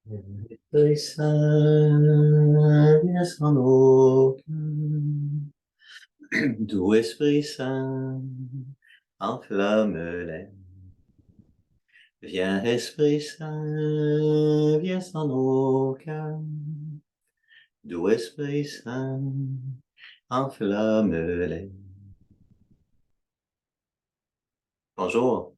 Esprit Saint, descends nos cœurs. Doux Esprit Saint, enflamme l'air. Viens Esprit Saint, viens sans nos cœurs. Doux Esprit Saint, enflamme l'air. Bonjour.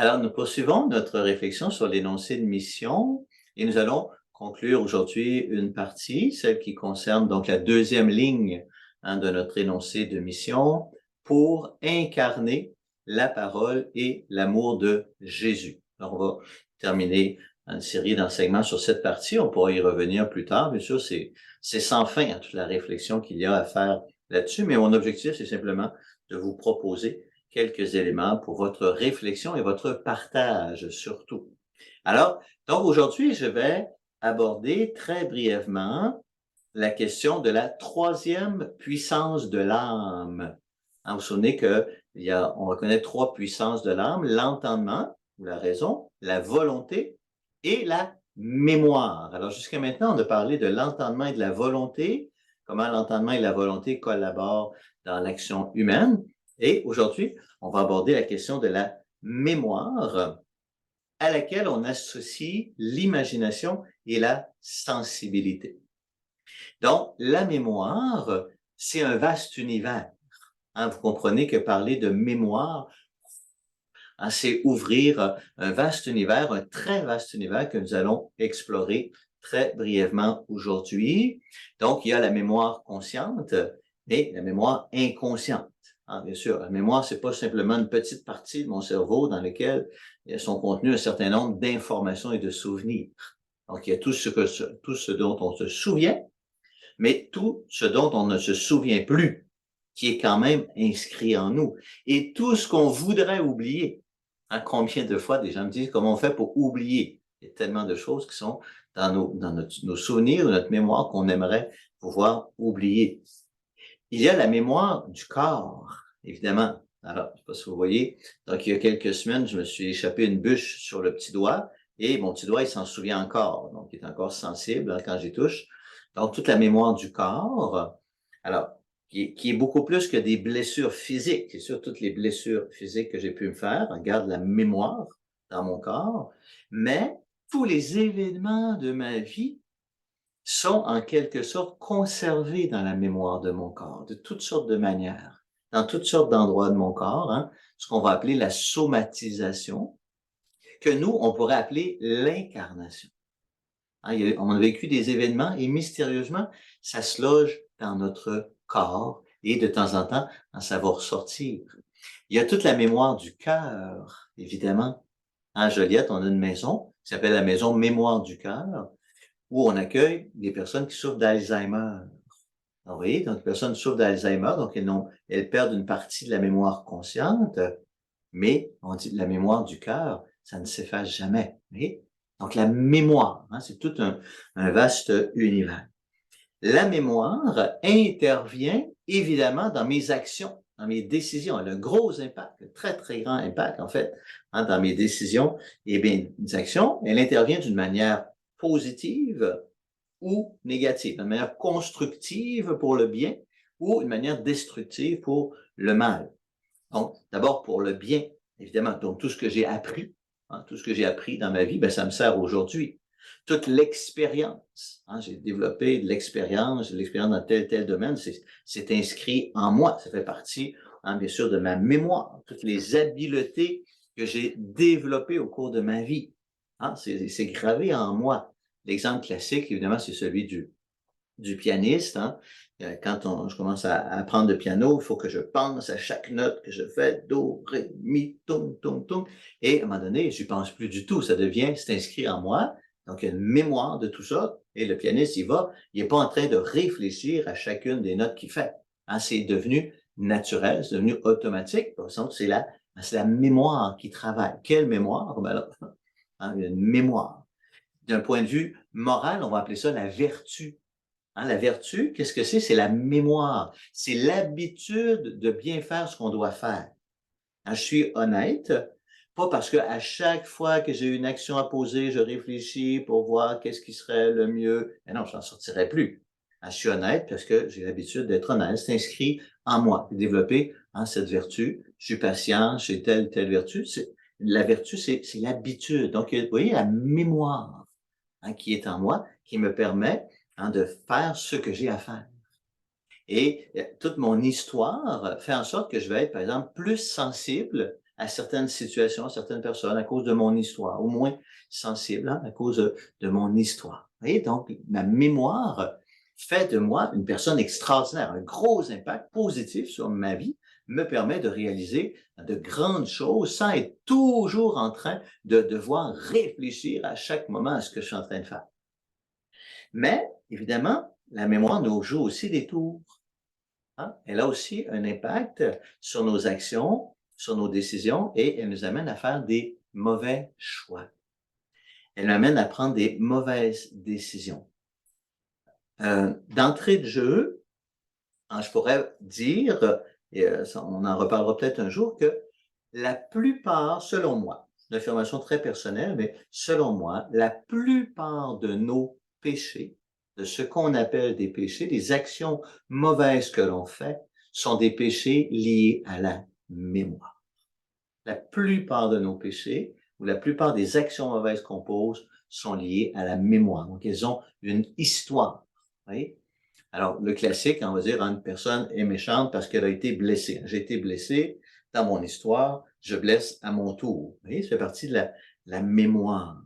Alors, nous poursuivons notre réflexion sur l'énoncé de mission et nous allons conclure aujourd'hui une partie, celle qui concerne donc la deuxième ligne de notre énoncé de mission pour incarner la parole et l'amour de Jésus. Alors, on va terminer une série d'enseignements sur cette partie. On pourra y revenir plus tard. Bien sûr, c'est sans fin toute la réflexion qu'il y a à faire là-dessus, mais mon objectif, c'est simplement de vous proposer quelques éléments pour votre réflexion et votre partage surtout. Alors, donc aujourd'hui, je vais aborder très brièvement la question de la troisième puissance de l'âme. Vous vous souvenez on reconnaît trois puissances de l'âme, l'entendement, ou la raison, la volonté et la mémoire. Alors jusqu'à maintenant, on a parlé de l'entendement et de la volonté, comment l'entendement et la volonté collaborent dans l'action humaine. Et aujourd'hui, on va aborder la question de la mémoire à laquelle on associe l'imagination et la sensibilité. Donc, la mémoire, c'est un vaste univers. Vous comprenez que parler de mémoire, c'est ouvrir un vaste univers, un très vaste univers que nous allons explorer très brièvement aujourd'hui. Donc, il y a la mémoire consciente et la mémoire inconsciente. Bien sûr, la mémoire, c'est pas simplement une petite partie de mon cerveau dans laquelle sont contenus un certain nombre d'informations et de souvenirs. Donc, il y a tout ce dont on se souvient, mais tout ce dont on ne se souvient plus, qui est quand même inscrit en nous. Et tout ce qu'on voudrait oublier. Combien de fois des gens me disent comment on fait pour oublier? Il y a tellement de choses qui sont dans nos souvenirs, notre mémoire qu'on aimerait pouvoir oublier. Il y a la mémoire du corps, évidemment. Alors, je ne sais pas si vous voyez, donc il y a quelques semaines, je me suis échappé une bûche sur le petit doigt et mon petit doigt, il s'en souvient encore, donc il est encore sensible quand j'y touche. Donc, toute la mémoire du corps, alors, qui est beaucoup plus que des blessures physiques. C'est sûr, toutes les blessures physiques que j'ai pu me faire, regarde la mémoire dans mon corps, mais tous les événements de ma vie sont en quelque sorte conservés dans la mémoire de mon corps, de toutes sortes de manières, dans toutes sortes d'endroits de mon corps, ce qu'on va appeler la somatisation, que nous, on pourrait appeler l'incarnation. On a vécu des événements et mystérieusement, ça se loge dans notre corps et de temps en temps, ça va ressortir. Il y a toute la mémoire du cœur, évidemment. À Joliette, on a une maison qui s'appelle la maison Mémoire du cœur, où on accueille des personnes qui souffrent d'Alzheimer. Vous voyez, donc les personnes souffrent d'Alzheimer, donc elles perdent une partie de la mémoire consciente, mais on dit la mémoire du cœur, ça ne s'efface jamais. Vous voyez? Donc la mémoire, c'est tout un vaste univers. La mémoire intervient évidemment dans mes actions, dans mes décisions. Elle a un gros impact, un très, très grand impact en fait, dans mes décisions et bien mes actions. Elle intervient d'une manière positive ou négative, d'une manière constructive pour le bien ou une manière destructive pour le mal. Donc, d'abord pour le bien, évidemment. Donc, tout ce que j'ai appris, tout ce que j'ai appris dans ma vie, ça me sert aujourd'hui. Toute l'expérience, j'ai développé de l'expérience dans tel domaine, c'est inscrit en moi, ça fait partie, bien sûr, de ma mémoire, toutes les habiletés que j'ai développées au cours de ma vie. C'est gravé en moi. L'exemple classique, évidemment, c'est celui du pianiste. Quand je commence à apprendre le piano, il faut que je pense à chaque note que je fais, do, ré, mi, tung, tung, tung. Et à un moment donné, je n'y pense plus du tout. C'est inscrit en moi. Donc, il y a une mémoire de tout ça. Et le pianiste, il n'est pas en train de réfléchir à chacune des notes qu'il fait. C'est devenu naturel, c'est devenu automatique. Par exemple, c'est la mémoire qui travaille. Quelle mémoire? Il y a une mémoire. D'un point de vue moral, on va appeler ça la vertu. La vertu, qu'est-ce que c'est? C'est la mémoire. C'est l'habitude de bien faire ce qu'on doit faire. Je suis honnête. Pas parce qu'à chaque fois que j'ai une action à poser, je réfléchis pour voir qu'est-ce qui serait le mieux. Mais non, je n'en sortirai plus. Je suis honnête parce que j'ai l'habitude d'être honnête. C'est inscrit en moi. J'ai développé cette vertu. Je suis patient, j'ai telle vertu. La vertu, c'est l'habitude. Donc, vous voyez, la mémoire qui est en moi, qui me permet de faire ce que j'ai à faire. Et toute mon histoire fait en sorte que je vais être, par exemple, plus sensible à certaines situations, à certaines personnes à cause de mon histoire, au moins sensible à cause de mon histoire. Vous voyez, donc, ma mémoire fait de moi une personne extraordinaire, un gros impact positif sur ma vie, me permet de réaliser de grandes choses sans être toujours en train de devoir réfléchir à chaque moment à ce que je suis en train de faire. Mais, évidemment, la mémoire nous joue aussi des tours. Elle a aussi un impact sur nos actions, sur nos décisions et elle nous amène à faire des mauvais choix. Elle nous amène à prendre des mauvaises décisions. D'entrée de jeu, je pourrais dire, et on en reparlera peut-être un jour, que la plupart, selon moi, c'est une affirmation très personnelle, mais selon moi, la plupart de nos péchés, de ce qu'on appelle des péchés, des actions mauvaises que l'on fait, sont des péchés liés à la mémoire. La plupart de nos péchés, ou la plupart des actions mauvaises qu'on pose, sont liées à la mémoire. Donc, elles ont une histoire. Vous voyez? Alors, le classique, on va dire, une personne est méchante parce qu'elle a été blessée. J'ai été blessé dans mon histoire, je blesse à mon tour. Vous voyez, ça fait partie de la mémoire.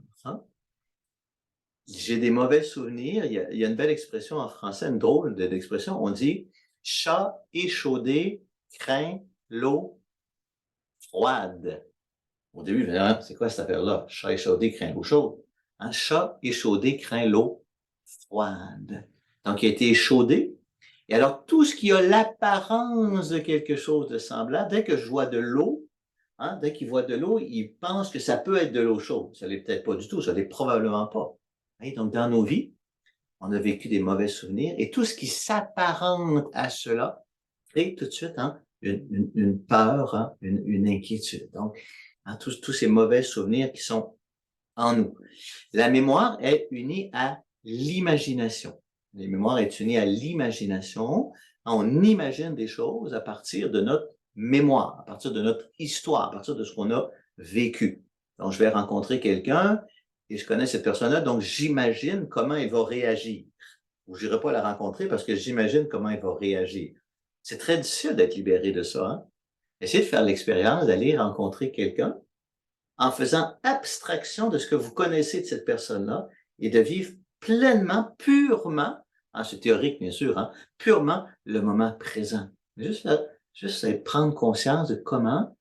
J'ai des mauvais souvenirs. Il y a une belle expression en français, une drôle d'expression. On dit « chat échaudé craint l'eau froide ». Au début, je me disais, c'est quoi cette affaire-là? Chat échaudé craint l'eau chaude. Chat échaudé craint l'eau froide. Donc, il a été échaudé. Et alors, tout ce qui a l'apparence de quelque chose de semblable, dès que je vois de l'eau, dès qu'il voit de l'eau, il pense que ça peut être de l'eau chaude. Ça ne l'est peut-être pas du tout, ça ne l'est probablement pas. Donc, dans nos vies, on a vécu des mauvais souvenirs et tout ce qui s'apparente à cela crée tout de suite une peur, une inquiétude. Donc, tous ces mauvais souvenirs qui sont en nous. La mémoire est unie à l'imagination. La mémoire est unie à l'imagination. On imagine des choses à partir de notre mémoire, à partir de notre histoire, à partir de ce qu'on a vécu. Donc, je vais rencontrer quelqu'un et je connais cette personne-là, donc j'imagine comment il va réagir. Ou je n'irai pas la rencontrer parce que j'imagine comment il va réagir. C'est très difficile d'être libéré de ça. Essayez de faire l'expérience d'aller rencontrer quelqu'un en faisant abstraction de ce que vous connaissez de cette personne-là et de vivre pleinement, purement, c'est théorique bien sûr, purement le moment présent. Juste prendre conscience de comment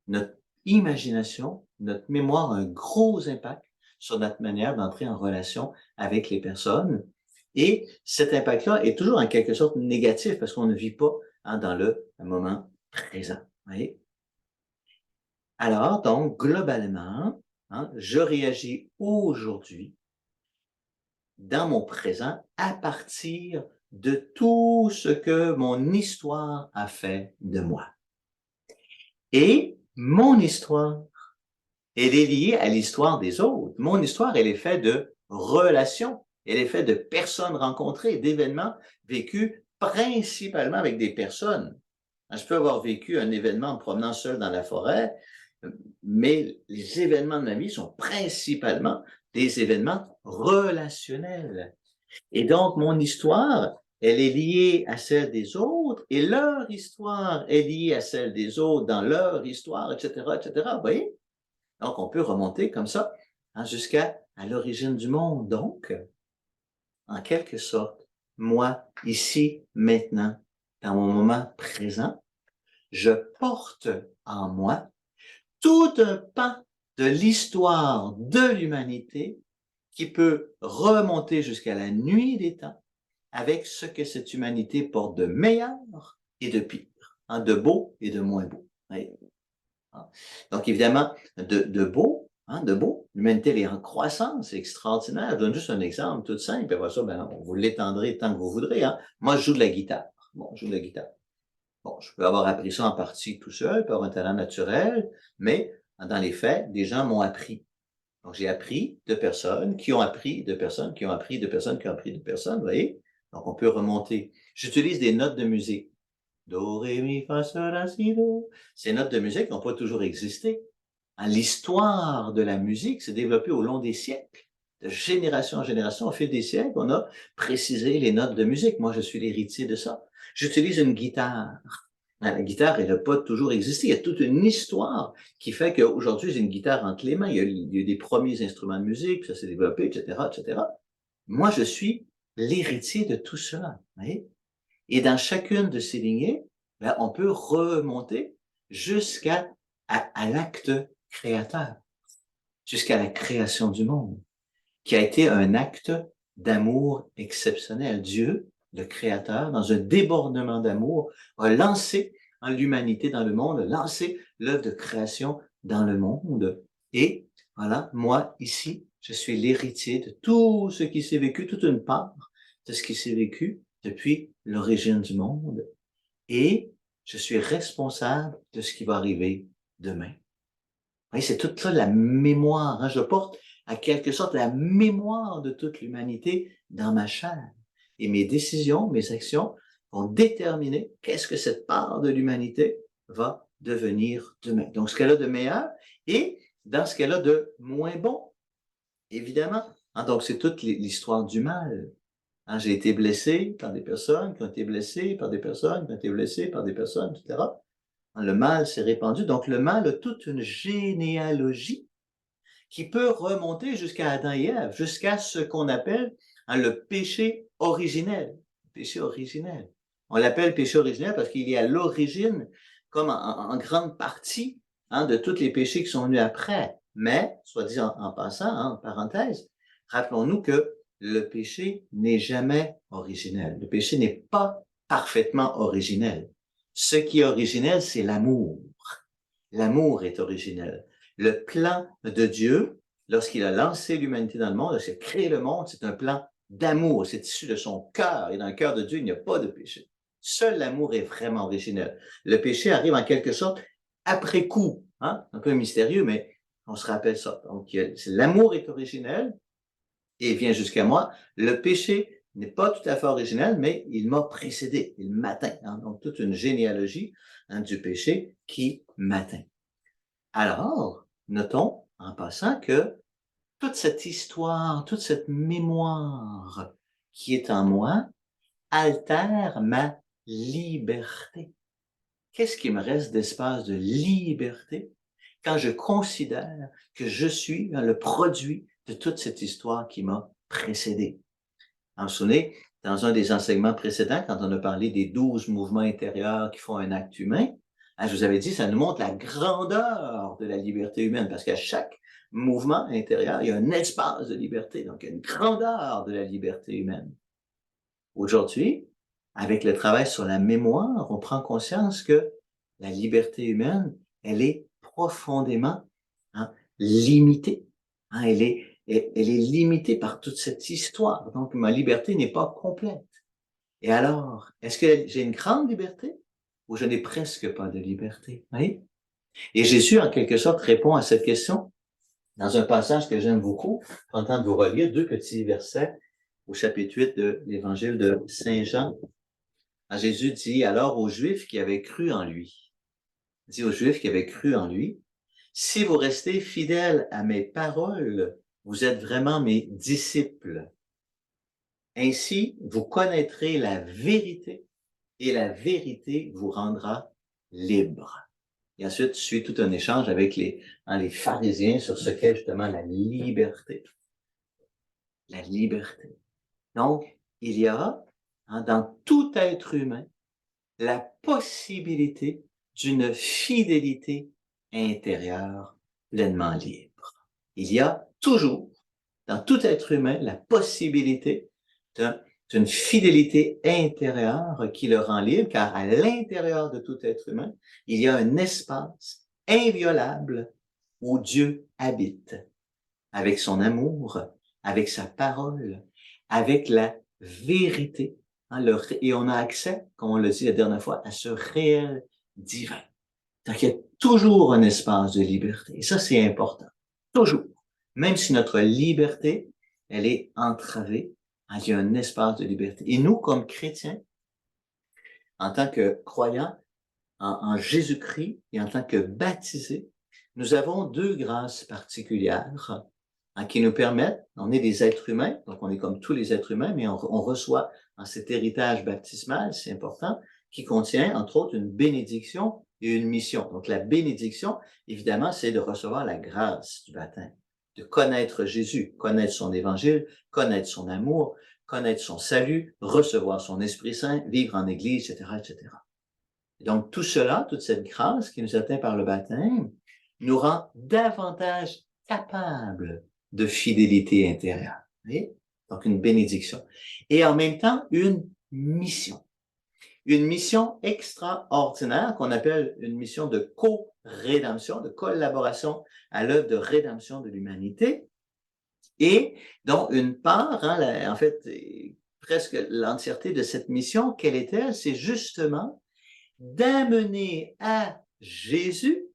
notre imagination, notre mémoire a un gros impact sur notre manière d'entrer en relation avec les personnes. Et cet impact-là est toujours en quelque sorte négatif parce qu'on ne vit pas dans le moment présent. Vous voyez? Alors, donc, globalement, je réagis aujourd'hui, dans mon présent, à partir de tout ce que mon histoire a fait de moi. Et mon histoire, elle est liée à l'histoire des autres. Mon histoire, elle est faite de relations, elle est faite de personnes rencontrées, d'événements vécus principalement avec des personnes. Je peux avoir vécu un événement en me promenant seul dans la forêt, mais les événements de ma vie sont principalement des événements relationnels. Et donc, mon histoire, elle est liée à celle des autres et leur histoire est liée à celle des autres dans leur histoire, etc., etc. Vous voyez? Donc, on peut remonter comme ça jusqu'à l'origine du monde. Donc, en quelque sorte, moi, ici, maintenant, dans mon moment présent, je porte en moi tout un pan de l'histoire de l'humanité qui peut remonter jusqu'à la nuit des temps avec ce que cette humanité porte de meilleur et de pire, de beau et de moins beau. Donc, évidemment, de beau, l'humanité elle est en croissance, c'est extraordinaire. Je donne juste un exemple tout simple, et après ça, vous l'étendrez tant que vous voudrez. Moi, je joue de la guitare. Je joue de la guitare. Je peux avoir appris ça en partie tout seul, par un talent naturel, mais Dans les faits, des gens m'ont appris. Donc, j'ai appris de personnes qui ont appris de personnes qui ont appris de personnes qui ont appris de personnes, vous voyez? Donc, on peut remonter. J'utilise des notes de musique. Do, ré, mi, fa, sol, la, si, do. Ces notes de musique n'ont pas toujours existé. L'histoire de la musique s'est développée au long des siècles. De génération en génération, au fil des siècles, on a précisé les notes de musique. Moi, je suis l'héritier de ça. J'utilise une guitare. La guitare, elle n'a pas toujours existé. Il y a toute une histoire qui fait qu'aujourd'hui, j'ai une guitare entre les mains. Il y a des premiers instruments de musique, puis ça s'est développé, etc., etc. Moi, je suis l'héritier de tout cela. Vous voyez? Et dans chacune de ces lignées, on peut remonter jusqu'à l'acte créateur, jusqu'à la création du monde, qui a été un acte d'amour exceptionnel. Dieu, le Créateur, dans un débordement d'amour, a lancé l'humanité dans le monde, a lancé l'œuvre de création dans le monde. Et voilà, moi, ici, je suis l'héritier de tout ce qui s'est vécu, toute une part de ce qui s'est vécu depuis l'origine du monde. Et je suis responsable de ce qui va arriver demain. Oui, c'est toute ça la mémoire. Hein? Je porte à quelque sorte la mémoire de toute l'humanité dans ma chair. Et mes décisions, mes actions vont déterminer qu'est-ce que cette part de l'humanité va devenir demain. Donc, ce qu'elle a de meilleur et dans ce qu'elle a de moins bon, évidemment. Hein? Donc, c'est toute l'histoire du mal. Hein? J'ai été blessé par des personnes qui ont été blessées par des personnes qui ont été blessées par des personnes, etc. Le mal s'est répandu. Donc, le mal a toute une généalogie qui peut remonter jusqu'à Adam et Ève, jusqu'à ce qu'on appelle le péché originel. Péché originel. On l'appelle péché originel parce qu'il est à l'origine, comme en grande partie, de tous les péchés qui sont venus après. Mais, soit dit en passant, en parenthèse, rappelons-nous que le péché n'est jamais originel. Le péché n'est pas parfaitement originel. Ce qui est originel, c'est l'amour. L'amour est originel. Le plan de Dieu, lorsqu'il a lancé l'humanité dans le monde, lorsqu'il a créé le monde, c'est un plan d'amour. C'est issu de son cœur. Et dans le cœur de Dieu, il n'y a pas de péché. Seul l'amour est vraiment originel. Le péché arrive en quelque sorte après coup. Hein? Un peu mystérieux, mais on se rappelle ça. Donc, l'amour est originel et vient jusqu'à moi. Le péché n'est pas tout à fait originel, mais il m'a précédé, il m'atteint. Hein? Donc, toute une généalogie du péché qui m'atteint. Alors, notons en passant que toute cette histoire, toute cette mémoire qui est en moi altère ma liberté. Qu'est-ce qui me reste d'espace de liberté quand je considère que je suis le produit de toute cette histoire qui m'a précédé? Vous vous souvenez, dans un des enseignements précédents, quand on a parlé des 12 mouvements intérieurs qui font un acte humain, je vous avais dit, ça nous montre la grandeur de la liberté humaine, parce qu'à chaque mouvement intérieur, il y a un espace de liberté, donc il y a une grandeur de la liberté humaine. Aujourd'hui, avec le travail sur la mémoire, on prend conscience que la liberté humaine, elle est profondément limitée. Elle est limitée par toute cette histoire. Donc, ma liberté n'est pas complète. Et alors, est-ce que j'ai une grande liberté ou je n'ai presque pas de liberté? Oui? Et Jésus, en quelque sorte, répond à cette question dans un passage que j'aime beaucoup. Je suis content de vous relire 2 petits versets au chapitre 8 de l'évangile de Saint Jean. Jésus dit alors aux Juifs qui avaient cru en lui, si vous restez fidèles à mes paroles, vous êtes vraiment mes disciples. Ainsi, vous connaîtrez la vérité et la vérité vous rendra libre. Et ensuite, suit tout un échange avec les pharisiens sur ce qu'est justement la liberté. La liberté. Donc, il y a dans tout être humain la possibilité d'une fidélité intérieure pleinement libre. Il y a toujours, dans tout être humain, la possibilité d'une fidélité intérieure qui le rend libre, car à l'intérieur de tout être humain, il y a un espace inviolable où Dieu habite, avec son amour, avec sa parole, avec la vérité. Et on a accès, comme on l'a dit la dernière fois, à ce réel divin. Donc, il y a toujours un espace de liberté. Et ça, c'est important. Toujours. Même si notre liberté, elle est entravée, il y a un espace de liberté. Et nous, comme chrétiens, en tant que croyants en Jésus-Christ et en tant que baptisés, nous avons deux grâces particulières qui nous permettent, on est des êtres humains, donc on est comme tous les êtres humains, mais on reçoit cet héritage baptismal, c'est important, qui contient, entre autres, une bénédiction et une mission. Donc la bénédiction, évidemment, c'est de recevoir la grâce du baptême, de connaître Jésus, connaître son évangile, connaître son amour, connaître son salut, recevoir son Esprit Saint, vivre en Église, etc., etc. Donc, tout cela, toute cette grâce qui nous atteint par le baptême, nous rend davantage capables de fidélité intérieure. Vous voyez? Donc, une bénédiction. Et en même temps, une mission. Une mission extraordinaire qu'on appelle une mission de co-rédemption, de collaboration à l'œuvre de rédemption de l'humanité. Et dont une part, en fait, presque l'entièreté de cette mission, quelle était-elle? C'est justement d'amener à Jésus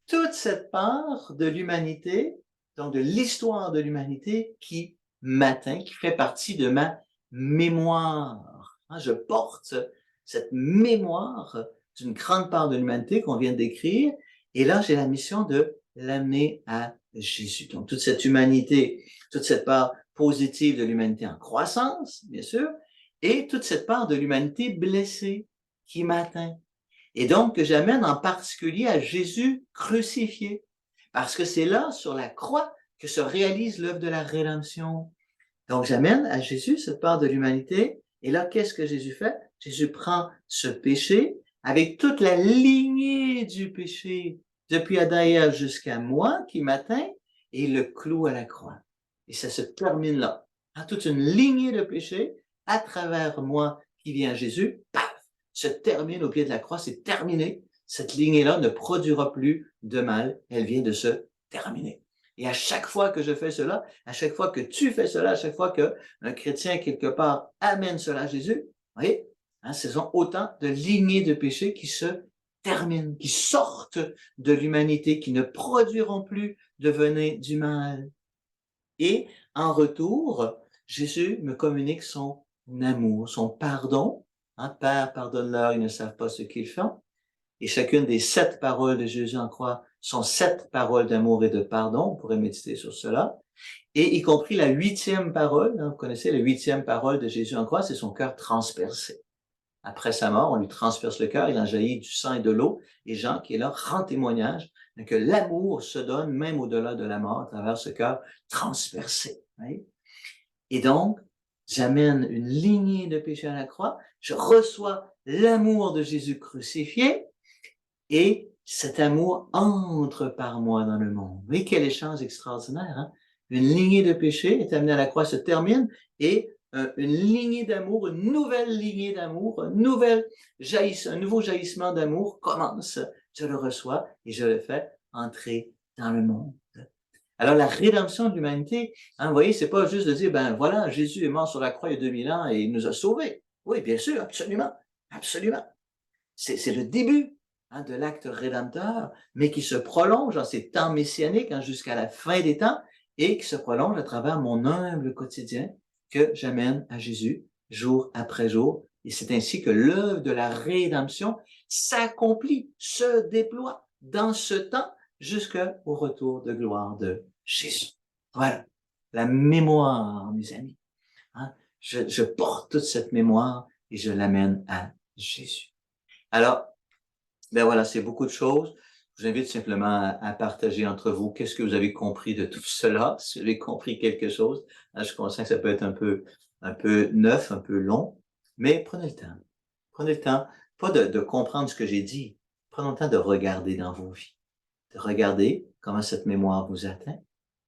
toute cette part de l'humanité, donc de l'histoire de l'humanité qui m'atteint, qui fait partie de ma mémoire. Je porte cette mémoire d'une grande part de l'humanité qu'on vient de décrire, et là j'ai la mission de l'amener à Jésus. Donc toute cette humanité, toute cette part positive de l'humanité en croissance, bien sûr, et toute cette part de l'humanité blessée qui m'atteint. Et donc, que j'amène en particulier à Jésus crucifié. Parce que c'est là, sur la croix, que se réalise l'œuvre de la rédemption. Donc, j'amène à Jésus cette part de l'humanité. Et là, qu'est-ce que Jésus fait? Jésus prend ce péché avec toute la lignée du péché, depuis Adam et Ève jusqu'à moi qui m'atteint, et il le cloue à la croix. Et ça se termine là. Toute une lignée de péché à travers moi qui vient à Jésus, paf, se termine au pied de la croix, c'est terminé. Cette lignée-là ne produira plus de mal, elle vient de se terminer. Et à chaque fois que je fais cela, à chaque fois que tu fais cela, à chaque fois qu'un chrétien quelque part amène cela à Jésus, vous voyez, ce sont autant de lignées de péché qui se terminent, qui sortent de l'humanité, qui ne produiront plus de venin du mal. Et en retour, Jésus me communique son amour, son pardon. Père, pardonne-leur, ils ne savent pas ce qu'ils font. Et chacune des 7 paroles de Jésus en croix sont 7 paroles d'amour et de pardon. On pourrait méditer sur cela. Et y compris la 8e parole, vous connaissez la 8e parole de Jésus en croix, c'est son cœur transpercé. Après sa mort, on lui transperce le cœur, il en jaillit du sang et de l'eau. Et Jean, qui est là, rend témoignage que l'amour se donne même au-delà de la mort à travers ce cœur transpercé. Oui? Et donc, j'amène une lignée de péché à la croix, je reçois l'amour de Jésus crucifié, et cet amour entre par moi dans le monde. Vous voyez quel échange extraordinaire, hein? Une lignée de péché est amenée à la croix, se termine, et une lignée d'amour, une nouvelle lignée d'amour, un nouveau jaillissement d'amour commence. Je le reçois et je le fais entrer dans le monde. Alors, la rédemption de l'humanité, vous voyez, c'est pas juste de dire, ben voilà, Jésus est mort sur la croix il y a 2000 ans et il nous a sauvés. Oui, bien sûr, absolument, absolument. C'est le début de l'acte rédempteur, mais qui se prolonge dans ces temps messianiques jusqu'à la fin des temps et qui se prolonge à travers mon humble quotidien que j'amène à Jésus jour après jour. Et c'est ainsi que l'œuvre de la rédemption s'accomplit, se déploie dans ce temps jusqu'au retour de gloire de Jésus. Voilà, la mémoire, mes amis. Je porte toute cette mémoire et je l'amène à Jésus. Alors, ben voilà, c'est beaucoup de choses. Je vous invite simplement à partager entre vous qu'est-ce que vous avez compris de tout cela, si vous avez compris quelque chose. Je suis conscient que ça peut être un peu neuf, un peu long, mais prenez le temps. Prenez le temps, pas de comprendre ce que j'ai dit. Prenez le temps de regarder dans vos vies, de regarder comment cette mémoire vous atteint,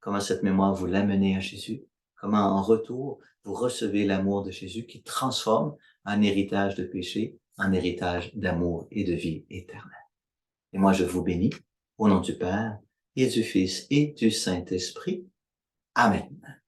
comment cette mémoire vous l'amenez à Jésus, comment en retour vous recevez l'amour de Jésus qui transforme un héritage de péché en héritage d'amour et de vie éternelle. Et moi, je vous bénis au nom du Père et du Fils et du Saint-Esprit. Amen.